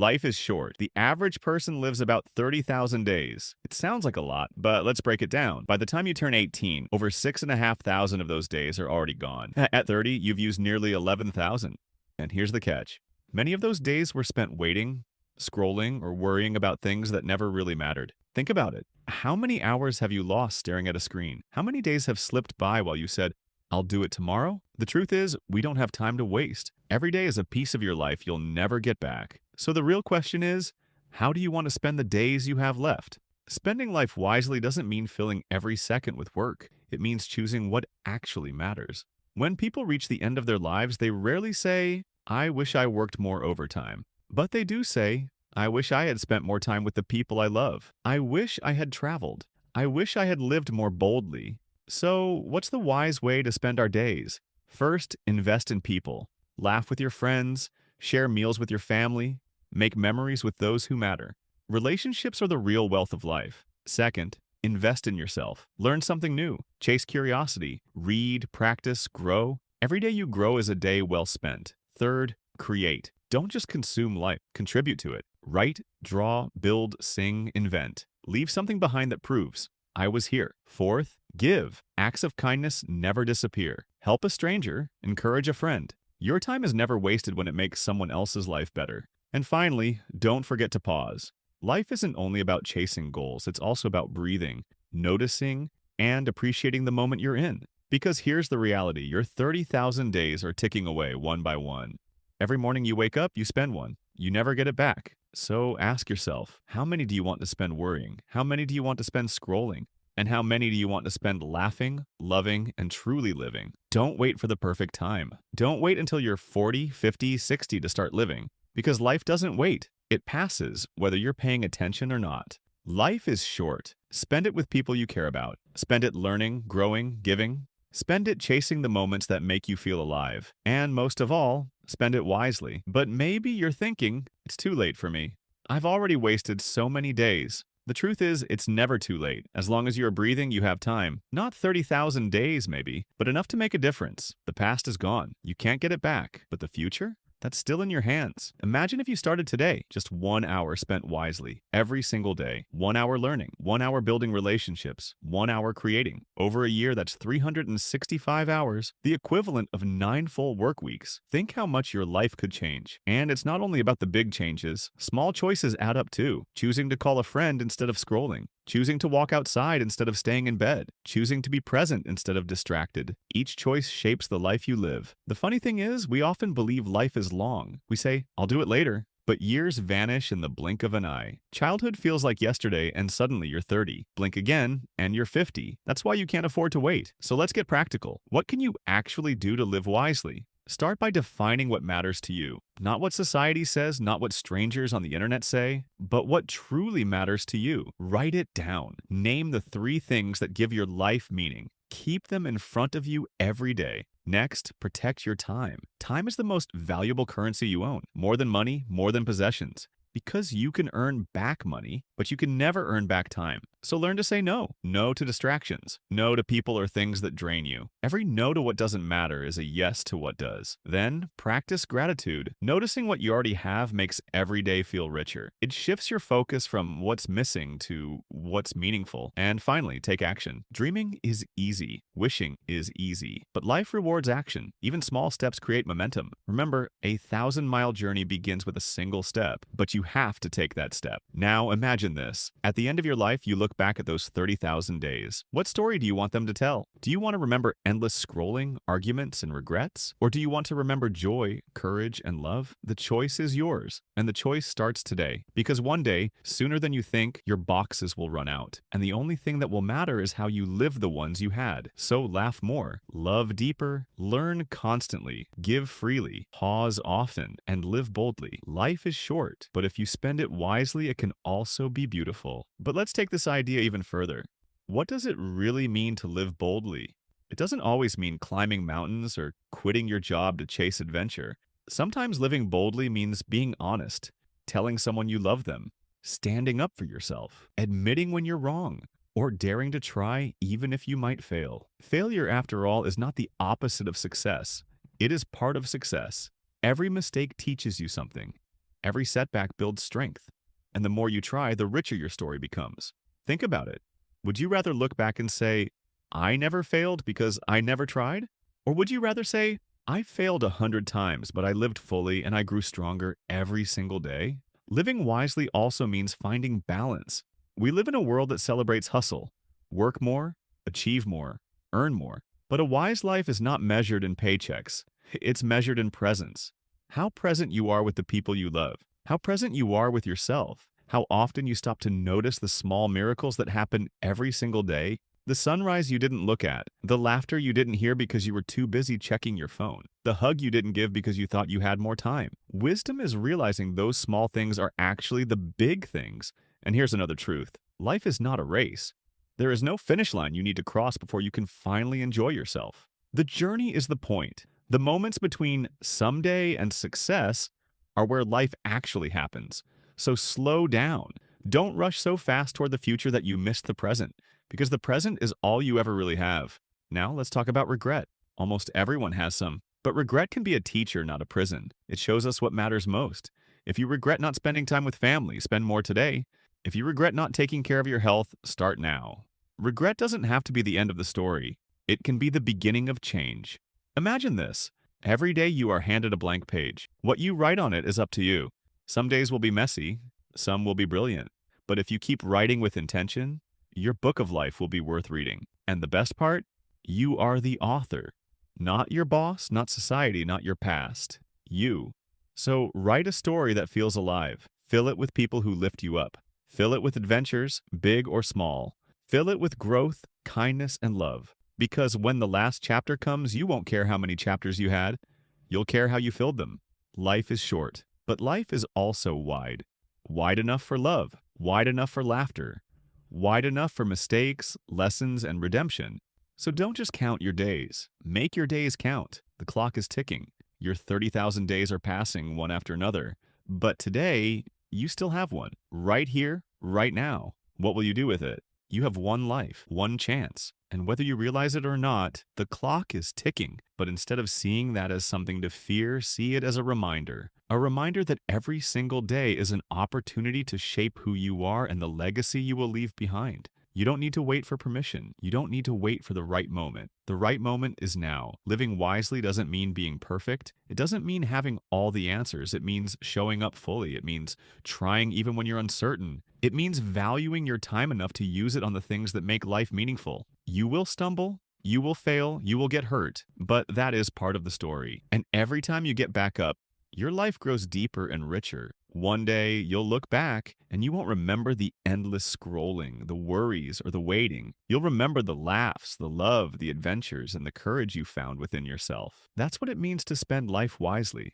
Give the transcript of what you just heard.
Life is short. The average person lives about 30,000 days. It sounds like a lot, but let's break it down. By the time you turn 18, over 6,500 of those days are already gone. At 30, you've used nearly 11,000. And here's the catch. Many of those days were spent waiting, scrolling, or worrying about things that never really mattered. Think about it. How many hours have you lost staring at a screen? How many days have slipped by while you said, I'll do it tomorrow? The truth is, we don't have time to waste. Every day is a piece of your life you'll never get back. So the real question is, how do you want to spend the days you have left? Spending life wisely doesn't mean filling every second with work. It means choosing what actually matters. When people reach the end of their lives, they rarely say, I wish I worked more overtime. But they do say, I wish I had spent more time with the people I love. I wish I had traveled. I wish I had lived more boldly. So, what's the wise way to spend our days? First, invest in people. Laugh with your friends, share meals with your family, make memories with those who matter. Relationships are the real wealth of life. Second, invest in yourself. Learn something new. Chase curiosity. Read, practice, grow. Every day you grow is a day well spent. Third, create. Don't just consume life, contribute to it. Write, draw, build, sing, invent. Leave something behind that proves, I was here. Fourth, give. Acts of kindness never disappear. Help a stranger, encourage a friend. Your time is never wasted when it makes someone else's life better. And finally, don't forget to pause. Life isn't only about chasing goals, it's also about breathing, noticing, and appreciating the moment you're in. Because here's the reality, your 30,000 days are ticking away one by one. Every morning you wake up, you spend one. You never get it back. So ask yourself, how many do you want to spend worrying? How many do you want to spend scrolling? And how many do you want to spend laughing, loving, and truly living? Don't wait for the perfect time. Don't wait until you're 40, 50, 60 to start living. Because life doesn't wait. It passes, whether you're paying attention or not. Life is short. Spend it with people you care about. Spend it learning, growing, giving. Spend it chasing the moments that make you feel alive. And most of all, spend it wisely. But maybe you're thinking, it's too late for me. I've already wasted so many days. The truth is, it's never too late. As long as you're breathing, you have time. Not 30,000 days, maybe, but enough to make a difference. The past is gone. You can't get it back. But the future? That's still in your hands. Imagine if you started today, just 1 hour spent wisely, every single day. 1 hour learning, 1 hour building relationships, 1 hour creating. Over a year, that's 365 hours, the equivalent of 9 full work weeks. Think how much your life could change. And it's not only about the big changes, small choices add up too. Choosing to call a friend instead of scrolling. Choosing to walk outside instead of staying in bed. Choosing to be present instead of distracted. Each choice shapes the life you live. The funny thing is, we often believe life is long. We say, I'll do it later. But years vanish in the blink of an eye. Childhood feels like yesterday and suddenly you're 30. Blink again and you're 50. That's why you can't afford to wait. So let's get practical. What can you actually do to live wisely? Start by defining what matters to you. Not what society says, not what strangers on the internet say, but what truly matters to you. Write it down. Name the 3 things that give your life meaning. Keep them in front of you every day. Next, protect your time. Time is the most valuable currency you own. More than money, more than possessions. Because you can earn back money, but you can never earn back time. So learn to say no. No to distractions. No to people or things that drain you. Every no to what doesn't matter is a yes to what does. Then practice gratitude. Noticing what you already have makes every day feel richer. It shifts your focus from what's missing to what's meaningful. And finally, take action. Dreaming is easy. Wishing is easy. But life rewards action. Even small steps create momentum. Remember, a 1,000-mile journey begins with a single step, but you have to take that step. Now imagine this. At the end of your life, you look back at those 30,000 days. What story do you want them to tell? Do you want to remember endless scrolling, arguments, and regrets? Or do you want to remember joy, courage, and love? The choice is yours, and the choice starts today. Because one day, sooner than you think, your boxes will run out. And the only thing that will matter is how you live the ones you had. So laugh more, love deeper, learn constantly, give freely, pause often, and live boldly. Life is short, but if you spend it wisely, it can also be beautiful. But let's take this idea even further. What does it really mean to live boldly? It doesn't always mean climbing mountains or quitting your job to chase adventure. Sometimes living boldly means being honest, telling someone you love them, standing up for yourself, admitting when you're wrong, or daring to try even if you might fail. Failure, after all, is not the opposite of success. It is part of success. Every mistake teaches you something. Every setback builds strength. And the more you try, the richer your story becomes. Think about it. Would you rather look back and say, I never failed because I never tried? Or would you rather say, I failed 100 times, but I lived fully and I grew stronger every single day? Living wisely also means finding balance. We live in a world that celebrates hustle, work more, achieve more, earn more. But a wise life is not measured in paychecks. It's measured in presence. How present you are with the people you love. How present you are with yourself. How often you stop to notice the small miracles that happen every single day. The sunrise you didn't look at. The laughter you didn't hear because you were too busy checking your phone. The hug you didn't give because you thought you had more time. Wisdom is realizing those small things are actually the big things. And here's another truth. Life is not a race. There is no finish line you need to cross before you can finally enjoy yourself. The journey is the point. The moments between someday and success are where life actually happens. So slow down. Don't rush so fast toward the future that you miss the present, because the present is all you ever really have. Now let's talk about regret. Almost everyone has some, but regret can be a teacher, not a prison. It shows us what matters most. If you regret not spending time with family, spend more today. If you regret not taking care of your health, start now. Regret doesn't have to be the end of the story. It can be the beginning of change. Imagine this. Every day you are handed a blank page. What you write on it is up to you. Some days will be messy, some will be brilliant. But if you keep writing with intention, your book of life will be worth reading. And the best part? You are the author. Not your boss, not society, not your past. You. So write a story that feels alive. Fill it with people who lift you up. Fill it with adventures, big or small. Fill it with growth, kindness, and love. Because when the last chapter comes, you won't care how many chapters you had. You'll care how you filled them. Life is short, but life is also wide. Wide enough for love, wide enough for laughter, wide enough for mistakes, lessons, and redemption. So don't just count your days. Make your days count. The clock is ticking. Your 30,000 days are passing one after another. But today, you still have one. Right here, right now. What will you do with it? You have one life, one chance. And whether you realize it or not, the clock is ticking. But instead of seeing that as something to fear, see it as a reminder. A reminder that every single day is an opportunity to shape who you are and the legacy you will leave behind. You don't need to wait for permission. You don't need to wait for the right moment. The right moment is now. Living wisely doesn't mean being perfect. It doesn't mean having all the answers. It means showing up fully. It means trying even when you're uncertain. It means valuing your time enough to use it on the things that make life meaningful. You will stumble. You will fail. You will get hurt. But that is part of the story. And every time you get back up, your life grows deeper and richer. One day, you'll look back and you won't remember the endless scrolling, the worries, or the waiting. You'll remember the laughs, the love, the adventures, and the courage you found within yourself. That's what it means to spend life wisely.